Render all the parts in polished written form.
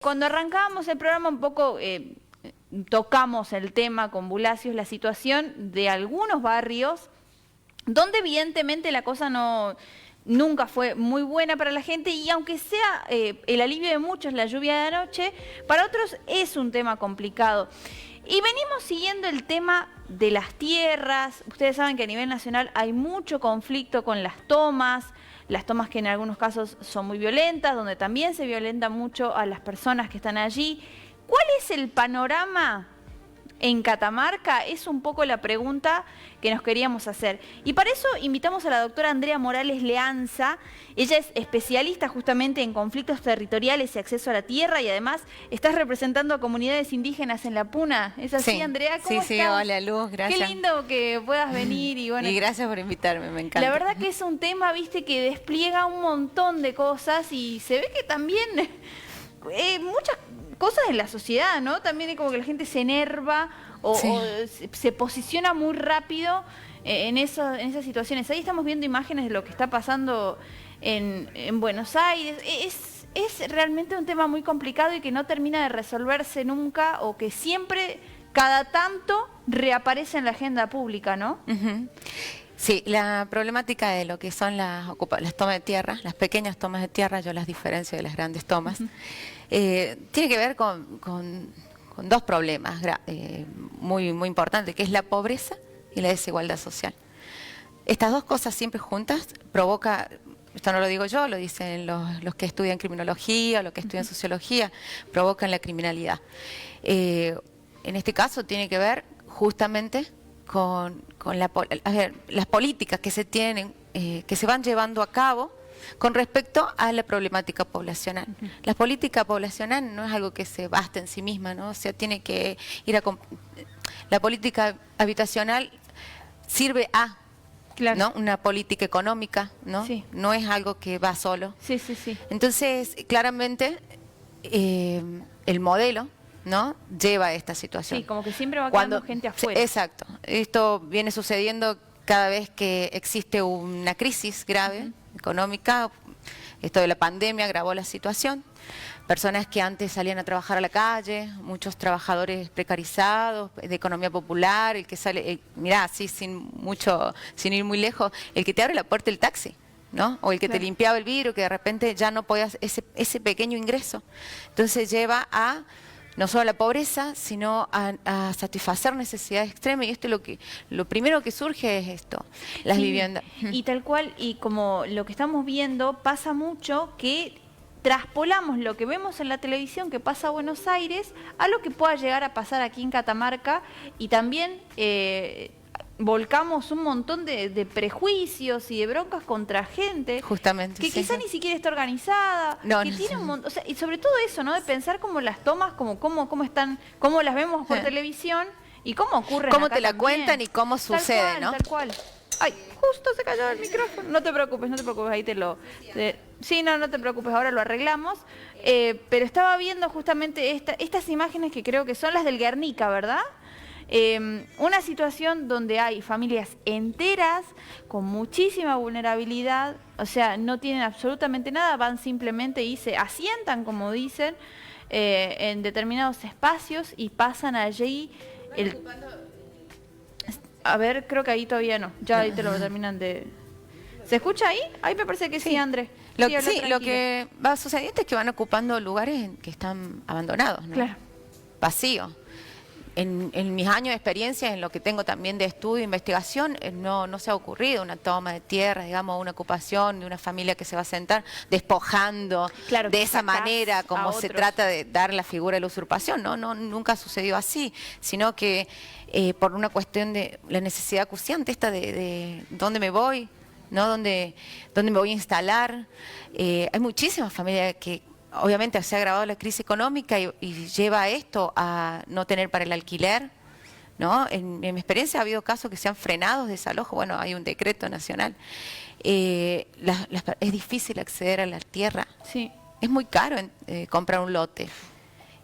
Cuando arrancábamos el programa un poco tocamos el tema con Bulacios, la situación de algunos barrios donde evidentemente la cosa nunca fue muy buena para la gente y aunque sea el alivio de muchos la lluvia de anoche, para otros es un tema complicado. Y venimos siguiendo el tema de las tierras. Ustedes saben que a nivel nacional hay mucho conflicto con las tomas que en algunos casos son muy violentas, donde también se violenta mucho a las personas que están allí. ¿Cuál es el panorama en Catamarca? Es un poco la pregunta que nos queríamos hacer. Y para eso invitamos a la doctora Andrea Morales Leanza. Ella es especialista justamente en conflictos territoriales y acceso a la tierra y además estás representando a comunidades indígenas en la Puna. ¿Es así, sí, Andrea? ¿Cómo sí, estás? Hola Luz, gracias. Qué lindo que puedas venir. Y, bueno, y gracias por invitarme, me encanta. La verdad que es un tema, viste, que despliega un montón de cosas y se ve que también muchas cosas en la sociedad, ¿no? También es como que la gente se enerva o se posiciona muy rápido en esas situaciones. Ahí estamos viendo imágenes de lo que está pasando en Buenos Aires. Es realmente un tema muy complicado y que no termina de resolverse nunca o que siempre, cada tanto, reaparece en la agenda pública, ¿no? Sí, la problemática de lo que son las tomas de tierra, las pequeñas tomas de tierra, yo las diferencio de las grandes tomas, tiene que ver con dos problemas muy importantes, que es la pobreza y la desigualdad social. Estas dos cosas siempre juntas provoca, esto no lo digo yo, lo dicen los que estudian criminología, los que estudian sociología, provocan la criminalidad. En este caso tiene que ver justamente con las políticas que se tienen, que se van llevando a cabo con respecto a la problemática poblacional. La política poblacional no es algo que se basta en sí misma, ¿no? O sea, tiene que ir a... La política habitacional sirve a, ¿no? Una política económica, ¿no? Sí. No es algo que va solo. Sí. Entonces, claramente, el modelo, ¿no? lleva a esta situación. Sí, como que siempre va quedando gente afuera. Exacto. Esto viene sucediendo cada vez que existe una crisis grave económica. Esto de la pandemia agravó la situación. Personas que antes salían a trabajar a la calle, muchos trabajadores precarizados, de economía popular, el que sale, mirá, así sin ir muy lejos, el que te abre la puerta del taxi, ¿no? O el que te limpiaba el vidrio, que de repente ya no podías, ese pequeño ingreso. Entonces lleva a no solo a la pobreza, sino a satisfacer necesidades extremas. Y esto lo primero que surge es esto, las viviendas. Y tal cual, y como lo que estamos viendo, pasa mucho que traspolamos lo que vemos en la televisión que pasa a Buenos Aires a lo que pueda llegar a pasar aquí en Catamarca y también volcamos un montón de prejuicios y de broncas contra gente justamente que quizá ni siquiera está organizada, que tiene un montón, o sea, y sobre todo eso, ¿no? De pensar como las tomas, cómo están, cómo las vemos por televisión y cómo ocurren cómo acá te la también. cuentan y cómo sucede, ¿no? Tal cual. Ay, justo se cayó el micrófono. No te preocupes, ahí sí, no te preocupes, ahora lo arreglamos. Pero estaba viendo justamente estas imágenes que creo que son las del Guernica, ¿verdad? Una situación donde hay familias enteras con muchísima vulnerabilidad, o sea, no tienen absolutamente nada, van simplemente y se asientan, como dicen, en determinados espacios y pasan allí A ver, creo que ahí todavía no, ya ahí te lo terminan de... ¿Se escucha ahí? Ahí me parece que sí, Andrés. Lo que va sucediendo es que van ocupando lugares que están abandonados, ¿no? Claro. Vacíos. En mis años de experiencia, en lo que tengo también de estudio e investigación, no se ha ocurrido una toma de tierra, digamos, una ocupación de una familia que se va a sentar despojando de esa manera como se trata de dar la figura de la usurpación. No, nunca sucedió así, sino que por una cuestión de la necesidad acuciante esta de dónde me voy, ¿no? ¿Dónde me voy a instalar? Hay muchísimas familias que obviamente se ha agravado la crisis económica y lleva a esto a no tener para el alquiler, ¿no? En mi experiencia ha habido casos que se han frenado desalojo. Bueno, hay un decreto nacional. Es difícil acceder a la tierra. Sí. Es muy caro comprar un lote.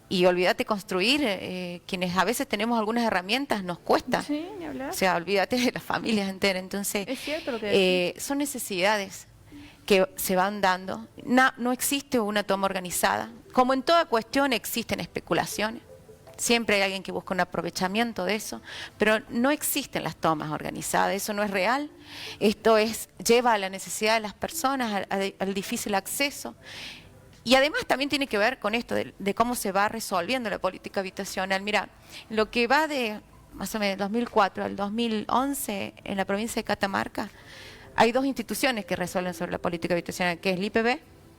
Y olvídate construir, quienes a veces tenemos algunas herramientas, nos cuesta. Sí, ni hablar. O sea, olvídate de las familias enteras. Entonces, es cierto lo que decís. son necesidades. que se van dando. No existe una toma organizada. Como en toda cuestión existen especulaciones. Siempre hay alguien que busca un aprovechamiento de eso, pero no existen las tomas organizadas, eso no es real. Esto lleva a la necesidad de las personas, al difícil acceso. Y además también tiene que ver con esto de cómo se va resolviendo la política habitacional. Mira, lo que va de más o menos 2004 al 2011 en la provincia de Catamarca, hay dos instituciones que resuelven sobre la política habitacional, que es el IPB,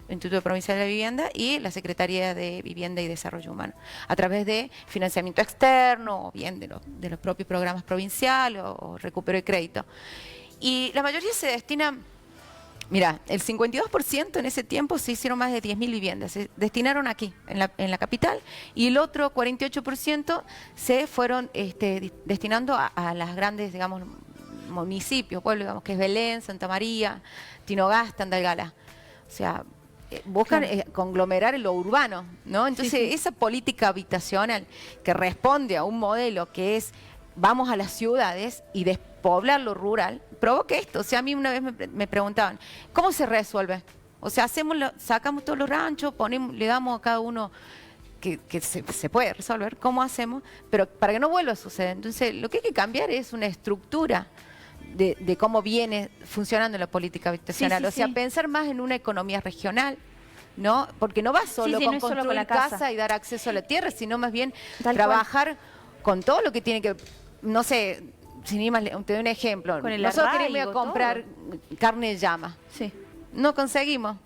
el Instituto Provincial de la Vivienda, y la Secretaría de Vivienda y Desarrollo Humano, a través de financiamiento externo, o bien de los propios programas provinciales, o recupero de crédito. Y la mayoría se destina, mira, el 52% en ese tiempo se hicieron más de 10.000 viviendas, se destinaron aquí, en la capital, y el otro 48% se fueron destinando a las grandes, digamos, municipios, pueblos, digamos, que es Belén, Santa María, Tinogasta, Andalgalá. O sea, buscan conglomerar en lo urbano, ¿no? Entonces, esa política habitacional que responde a un modelo que es vamos a las ciudades y despoblar lo rural, provoca esto. O sea, a mí una vez me preguntaban, ¿cómo se resuelve? O sea, sacamos todos los ranchos, le damos a cada uno que se puede resolver, ¿cómo hacemos? Pero para que no vuelva a suceder. Entonces, lo que hay que cambiar es una estructura de cómo viene funcionando la política habitacional. O sea, pensar más en una economía regional, ¿no? Porque no va solo con construir la casa y dar acceso a la tierra, sino más bien trabajar con todo lo que tiene que, no sé, sin ir más, te doy un ejemplo. Nosotros queremos ir a comprar carne de llama. Sí. No conseguimos.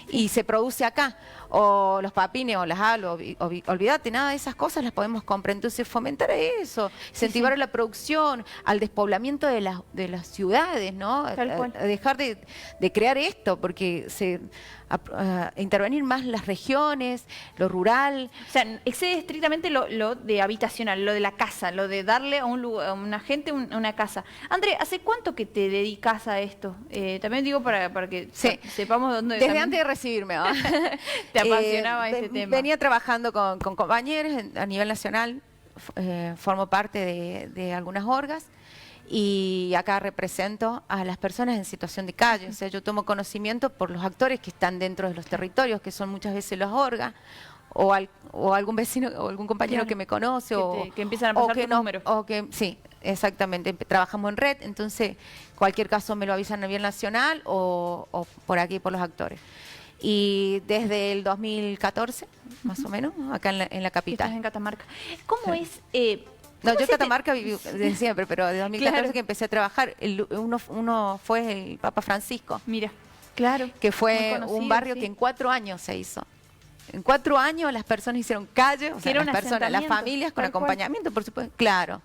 Y se produce acá, o los papines o las alos, olvídate, nada de esas cosas las podemos comprar. Entonces fomentar eso, incentivar la producción, al despoblamiento de las ciudades, ¿no? A dejar de crear esto, porque intervenir más las regiones, lo rural. O sea, excede estrictamente lo de habitacional, lo de la casa, lo de darle a una gente una casa. André, ¿hace cuánto que te dedicas a esto? También digo para que sepamos dónde... Desde antes de recibirme, ¿no? Te apasionaba este tema. Venía trabajando con compañeros a nivel nacional, formo parte de algunas orgas, y acá represento a las personas en situación de calle. O sea, yo tomo conocimiento por los actores que están dentro de los territorios, que son muchas veces los orgas, o algún vecino o algún compañero que me conoce, que empiezan a pasar tus números. Sí, exactamente, trabajamos en red, entonces cualquier caso me lo avisan a nivel nacional o por aquí por los actores. Y desde el 2014, más o menos, acá en la capital. Estás en Catamarca. ¿Cómo es...? No, yo en Catamarca viví desde siempre, pero de 2014 que empecé a trabajar, uno fue el Papa Francisco. Mira, claro. Que fue un barrio que en 4 años se hizo. En 4 años las personas hicieron calle, o sea, las familias con acompañamiento, por supuesto. Claro,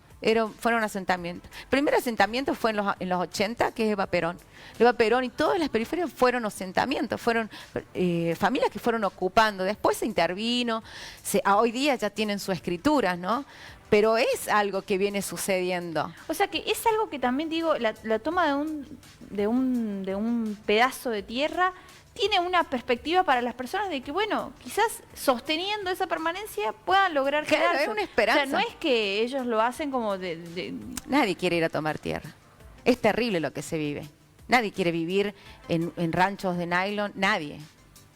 fueron asentamientos. El primer asentamiento fue en los 80, que es Eva Perón. Eva Perón y todas las periferias fueron asentamientos, fueron familias que fueron ocupando. Después se intervino, hoy día ya tienen su escritura, ¿no? Pero es algo que viene sucediendo. O sea que es algo que también digo, la toma de un pedazo de tierra tiene una perspectiva para las personas de que, bueno, quizás sosteniendo esa permanencia puedan lograr quedarse. Claro, es una esperanza. O sea, no es que ellos lo hacen como Nadie quiere ir a tomar tierra. Es terrible lo que se vive. Nadie quiere vivir en ranchos de nylon, nadie.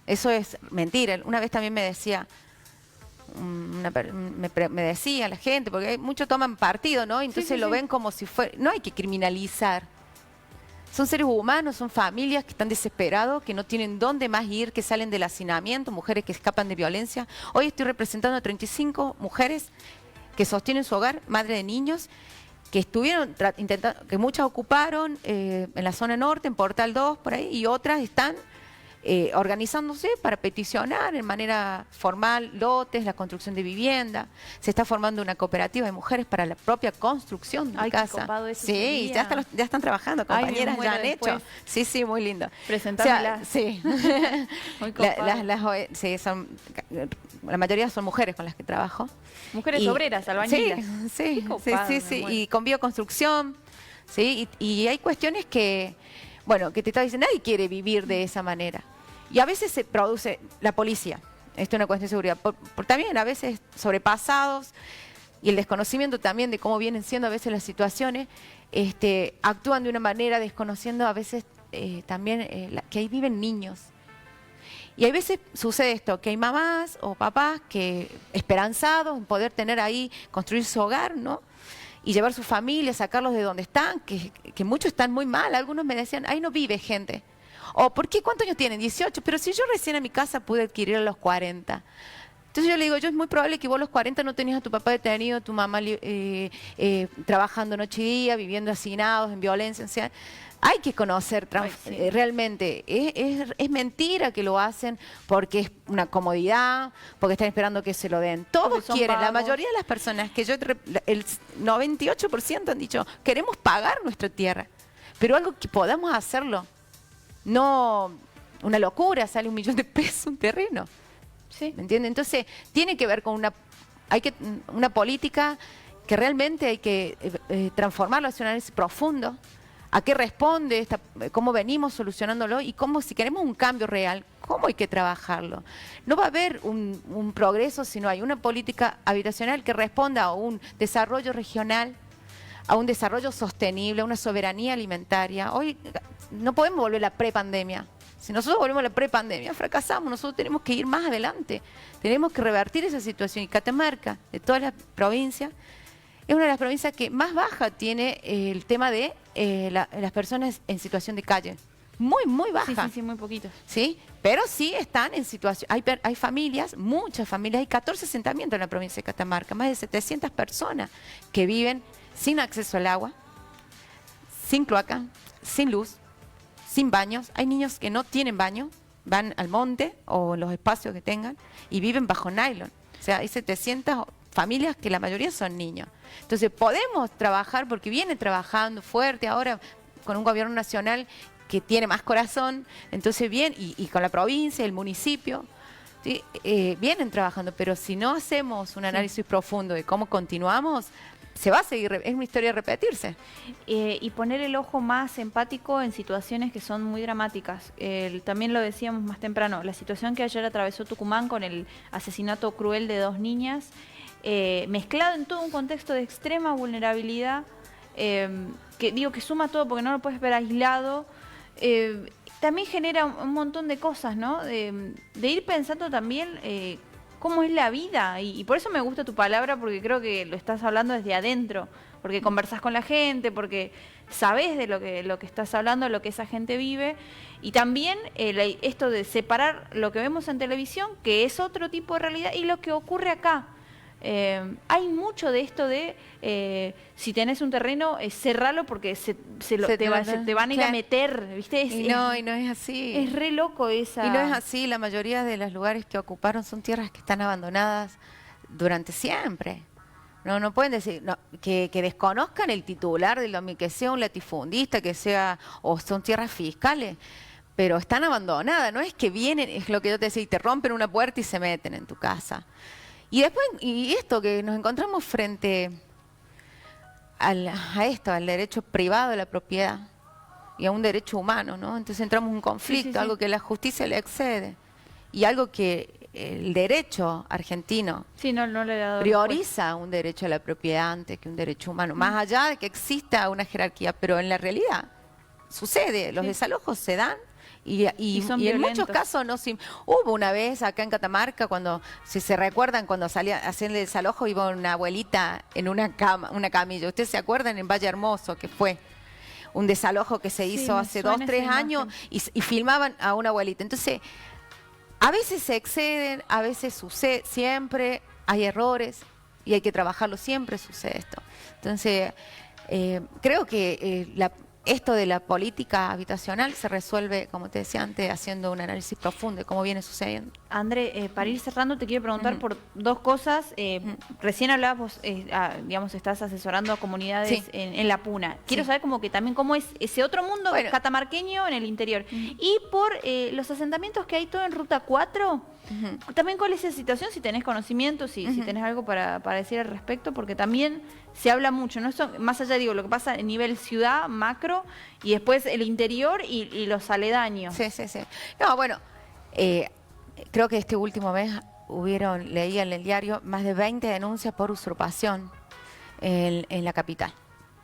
Eso es mentira. Una vez también me decía... me decía la gente, porque muchos toman partido, ¿no? Entonces lo ven como si fuera... No hay que criminalizar. Son seres humanos, son familias que están desesperados, que no tienen dónde más ir, que salen del hacinamiento, mujeres que escapan de violencia. Hoy estoy representando a 35 mujeres que sostienen su hogar, madre de niños, que estuvieron intentando, que muchas ocuparon en la zona norte, en Portal 2, por ahí, y otras están organizándose para peticionar en manera formal lotes, la construcción de vivienda. Se está formando una cooperativa de mujeres para la propia construcción de casa. Qué copado eso sí, ya están trabajando, compañeras ya han hecho. Sí, sí, muy lindo. Presentámela. O sea, sí. Muy la mayoría son mujeres con las que trabajo. Mujeres obreras, albañilas. Sí, sí. Y con bioconstrucción. Sí, y hay cuestiones que, bueno, que te está diciendo, nadie quiere vivir de esa manera. Y a veces se produce la policía, esto es una cuestión de seguridad, por también a veces sobrepasados y el desconocimiento también de cómo vienen siendo a veces las situaciones, actúan de una manera desconociendo a veces también que ahí viven niños. Y hay veces sucede esto, que hay mamás o papás que esperanzados en poder tener ahí, construir su hogar, ¿no? Y llevar su familia, sacarlos de donde están, que muchos están muy mal. Algunos me decían, ahí no vive gente. O, ¿por qué? ¿Cuántos años tienen? 18. Pero si yo recién a mi casa pude adquirir a los 40. Entonces yo le digo, es muy probable que vos a los 40 no tenías a tu papá detenido, tu mamá trabajando noche y día, viviendo hacinados, en violencia. O sea, hay que conocer realmente. Es mentira que lo hacen porque es una comodidad, porque están esperando que se lo den. Todos quieren, la mayoría de las personas, el 98% han dicho, queremos pagar nuestra tierra, pero algo que podamos hacerlo. No una locura, sale $1 millón un terreno. Sí. ¿Me entiende? Entonces, tiene que ver con una política que realmente hay que transformarlo hacia un análisis profundo. ¿A qué responde? ¿Cómo venimos solucionándolo? Y cómo, si queremos un cambio real, ¿cómo hay que trabajarlo? No va a haber un progreso si no hay una política habitacional que responda a un desarrollo regional, a un desarrollo sostenible, a una soberanía alimentaria. Hoy no podemos volver a la prepandemia. Si nosotros volvemos a la prepandemia, fracasamos. Nosotros tenemos que ir más adelante. Tenemos que revertir esa situación. Y Catamarca, de todas las provincias, es una de las provincias que más baja tiene el tema de las personas en situación de calle. Muy, muy baja. Sí, muy poquitos. ¿Sí? Pero sí están en situación. Hay familias, muchas familias, hay 14 asentamientos en la provincia de Catamarca, más de 700 personas que viven sin acceso al agua, sin cloaca, sin luz, sin baños. Hay niños que no tienen baño, van al monte o en los espacios que tengan y viven bajo nylon. O sea, hay 700 familias que la mayoría son niños. Entonces podemos trabajar, porque viene trabajando fuerte ahora con un gobierno nacional que tiene más corazón, entonces bien, y con la provincia, el municipio, ¿sí? Vienen trabajando, pero si no hacemos un análisis profundo de cómo continuamos, se va a seguir, es una historia de repetirse. Y poner el ojo más empático en situaciones que son muy dramáticas. También lo decíamos más temprano, la situación que ayer atravesó Tucumán con el asesinato cruel de 2 niñas, mezclado en todo un contexto de extrema vulnerabilidad, que suma todo porque no lo puedes ver aislado. También genera un montón de cosas, ¿no? De ir pensando también cómo es la vida. Y por eso me gusta tu palabra, porque creo que lo estás hablando desde adentro, porque conversás con la gente, porque sabés de lo que estás hablando, lo que esa gente vive. Y también esto de separar lo que vemos en televisión, que es otro tipo de realidad, y lo que ocurre acá. Hay mucho de esto de si tenés un terreno, cerralo porque te van a ir a meter, ¿viste? Y no es así. Es re loco esa. Y no es así, la mayoría de los lugares que ocuparon son tierras que están abandonadas durante siempre. No pueden decir que desconozcan el titular que sea un latifundista, o son tierras fiscales, pero están abandonadas. No es que vienen, es lo que yo te decía, y te rompen una puerta y se meten en tu casa. Y después, y esto que nos encontramos frente al derecho privado de la propiedad y a un derecho humano, ¿no? Entonces entramos en un conflicto, algo que la justicia le excede y algo que el derecho argentino no le ha dado prioriza un derecho a la propiedad antes que un derecho humano, más allá de que exista una jerarquía, pero en la realidad sucede, los desalojos se dan. Y en muchos casos hubo una vez acá en Catamarca, si se recuerdan, cuando salía a hacer el desalojo, iba una abuelita en una camilla. ¿Ustedes se acuerdan en Valle Hermoso que fue un desalojo que se hizo hace 2, 3 años y filmaban a una abuelita? Entonces, a veces se exceden, a veces sucede, siempre hay errores y hay que trabajarlo, siempre sucede esto. Entonces, creo que esto de la política habitacional se resuelve, como te decía antes, haciendo un análisis profundo de cómo viene sucediendo. André, para ir cerrando, te quiero preguntar por 2 cosas. Recién hablabas, vos, digamos, estás asesorando a comunidades en La Puna. Quiero saber como que también cómo es ese otro mundo catamarqueño en el interior. Y por los asentamientos que hay todo en Ruta 4, también cuál es esa situación, si tenés conocimiento, si tenés algo para decir al respecto, porque también se habla mucho, ¿no? Esto, más allá, digo, lo que pasa en nivel ciudad, macro, y después el interior y los aledaños. Sí. No, bueno, creo que este último mes leía en el diario, más de 20 denuncias por usurpación en la capital.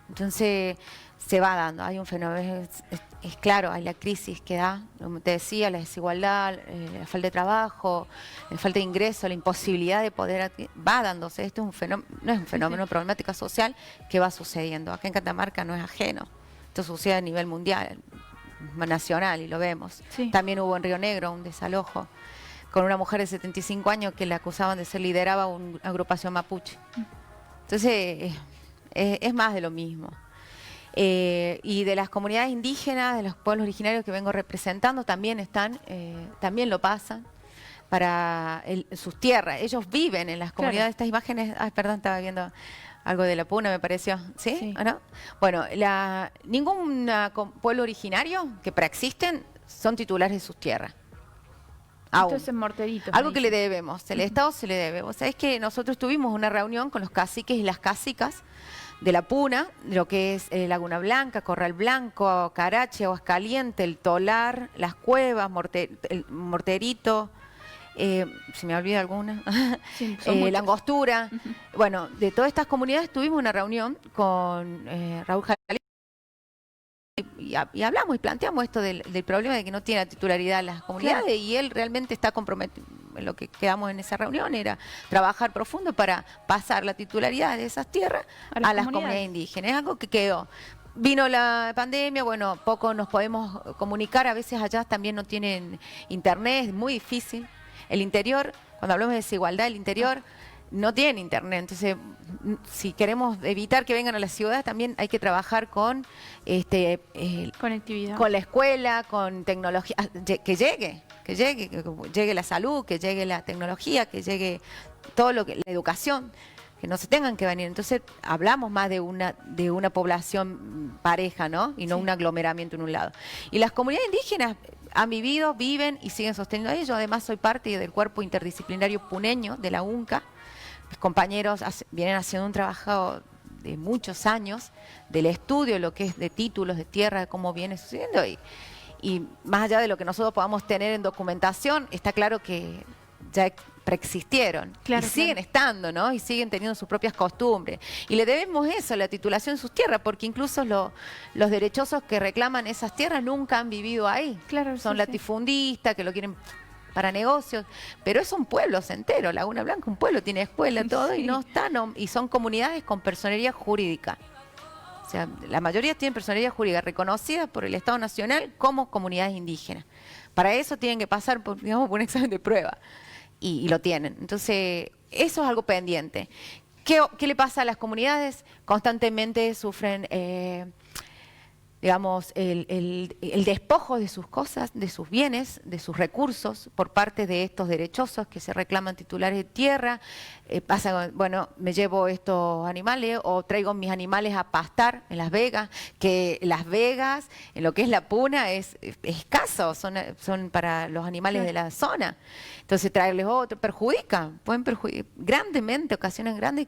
Entonces, se va dando. Hay un fenómeno, es claro, hay la crisis que da, como te decía, la desigualdad, la falta de trabajo, la falta de ingreso, la imposibilidad de poder, va dándose. Esto es un fenómeno, no es un fenómeno, problemática social que va sucediendo. Acá en Catamarca no es ajeno. Esto sucede a nivel mundial, nacional, y lo vemos. Sí. También hubo en Río Negro un desalojo con una mujer de 75 años que la acusaban de ser lideraba una agrupación mapuche. Entonces, es más de lo mismo. Y de las comunidades indígenas, de los pueblos originarios que vengo representando, también también lo pasan para sus tierras. Ellos viven en las comunidades, estas imágenes, perdón, estaba viendo algo de la Puna, me pareció, ¿sí? Sí. ¿O no? Bueno, ningún pueblo originario que preexisten son titulares de sus tierras. Esto es en Morterito. Algo que le debemos, el Estado se le debe. Vos sabés que nosotros tuvimos una reunión con los caciques y las cacicas de la Puna, lo que es Laguna Blanca, Corral Blanco, Carache, Aguascaliente, el Tolar, Las Cuevas, el Morterito, si me olvida alguna, Sí, La Angostura. Bueno, de todas estas comunidades tuvimos una reunión con Raúl Jalí y hablamos y planteamos esto del problema de que no tiene la titularidad las comunidades, claro. Y él realmente está comprometido. Lo que quedamos en esa reunión era trabajar profundo para pasar la titularidad de esas tierras a las comunidades indígenas. Es algo que quedó. Vino la pandemia, bueno, poco nos podemos comunicar, a veces allá también no tienen internet, es muy difícil. El interior, cuando hablamos de desigualdad, el interior no tiene internet, entonces si queremos evitar que vengan a las ciudades también hay que trabajar con conectividad, con la escuela, con tecnología, que llegue la salud, que llegue la tecnología, que llegue todo lo que la educación, que no se tengan que venir. Entonces hablamos más de una población pareja, ¿no? Y no un aglomeramiento en un lado. Y las comunidades indígenas han vivido, viven y siguen sosteniendo a ellos. Además soy parte del cuerpo interdisciplinario puneño de la UNCA. Mis compañeros vienen haciendo un trabajo de muchos años del estudio de lo que es de títulos de tierra, de cómo viene sucediendo y más allá de lo que nosotros podamos tener en documentación, está claro que ya preexistieron, claro, y siguen estando, ¿no? Y siguen teniendo sus propias costumbres. Y le debemos eso, la titulación de sus tierras, porque incluso los derechosos que reclaman esas tierras nunca han vivido ahí. Claro, son latifundistas, que lo quieren para negocios, pero son pueblos enteros. Laguna Blanca, un pueblo, tiene escuela, todo, y no están, y son comunidades con personería jurídica. O sea, la mayoría tienen personería jurídica reconocida por el Estado Nacional como comunidades indígenas. Para eso tienen que pasar por, digamos, por un examen de prueba, y lo tienen. Entonces, eso es algo pendiente. ¿Qué le pasa a las comunidades? Constantemente sufren digamos, el despojo de sus cosas, de sus bienes, de sus recursos, por parte de estos derechosos que se reclaman titulares de tierra. Pasa, bueno, me llevo estos animales o traigo mis animales a pastar en Las Vegas, que Las Vegas, en lo que es la Puna, es escaso, son para los animales de la zona. Entonces traerles otro pueden perjudicar grandemente, ocasionan grandes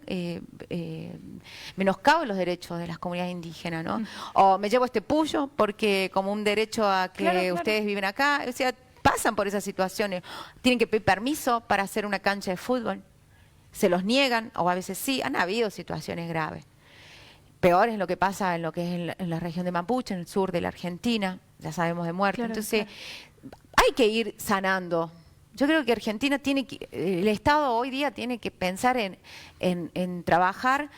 menoscabos los derechos de las comunidades indígenas, ¿no? O me llevo este puyo porque como un derecho a que ustedes viven acá, o sea, pasan por esas situaciones, tienen que pedir permiso para hacer una cancha de fútbol, se los niegan, o a veces sí, han habido situaciones graves. Peor es lo que pasa en lo que es en la región de Mapuche, en el sur de la Argentina, ya sabemos de muerte. Entonces, hay que ir sanando. Yo creo que Argentina el Estado hoy día tiene que pensar en trabajar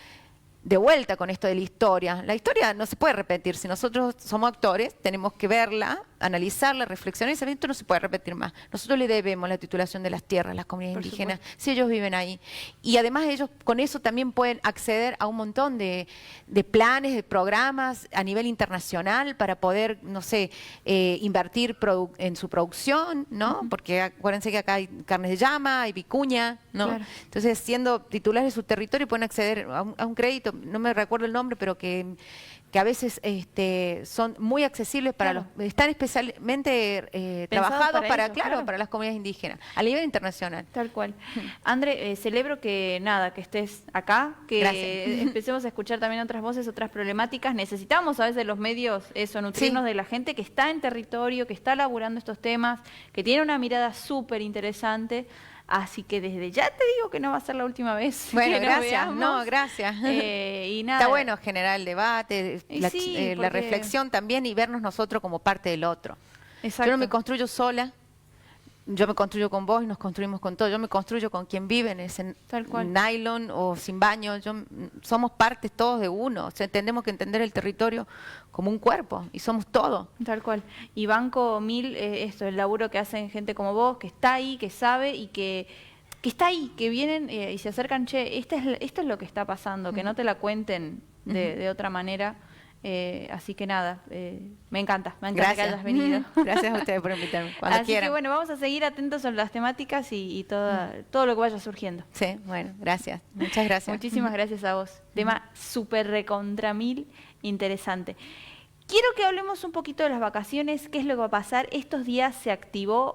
de vuelta con esto de la historia. La historia no se puede repetir. Si nosotros somos actores, tenemos que verla, analizarla, reflexionar, y saber que esto no se puede repetir más. Nosotros le debemos la titulación de las tierras a las comunidades indígenas, si ellos viven ahí. Y además ellos con eso también pueden acceder a un montón de planes, de programas a nivel internacional para poder, no sé, invertir en su producción, ¿no? Porque acuérdense que acá hay carnes de llama, hay vicuña, ¿no? Claro. Entonces, siendo titulares de su territorio, pueden acceder a un crédito, no me recuerdo el nombre, pero que a veces son muy accesibles para están especialmente trabajados para las comunidades indígenas, a nivel internacional. Tal cual. André, celebro que estés acá, que empecemos a escuchar también otras voces, otras problemáticas. Necesitamos a veces los medios nutrirnos de la gente que está en territorio, que está laburando estos temas, que tiene una mirada súper interesante. Así que desde ya te digo que no va a ser la última vez. Bueno, que nos gracias. veamos. No, gracias. Y nada. Está bueno generar el debate, Y la, sí, la porque- reflexión también y vernos nosotros como parte del otro. Exacto. Yo no me construyo sola, yo me construyo con vos y nos construimos con todo. Yo me construyo con quien vive en ese Tal cual. nylon o sin baño. Somos partes todos de uno. O sea, tenemos que entender el territorio como un cuerpo y somos todo. Tal cual. Y banco mil esto, el laburo que hacen gente como vos, que está ahí, que sabe y que está ahí, que vienen y se acercan, che, esto es lo que está pasando, que no te la cuenten de otra manera. Así que nada, me encanta que Gracias. hayas venido. Gracias a ustedes por invitarme. Cuando Así quieran. que bueno, vamos a seguir atentos a las temáticas y todo lo que vaya surgiendo. Sí, bueno, gracias. Muchas gracias. Muchísimas gracias a vos. Tema súper recontra mil interesante. Quiero que hablemos un poquito de las vacaciones, qué es lo que va a pasar. Estos días se activó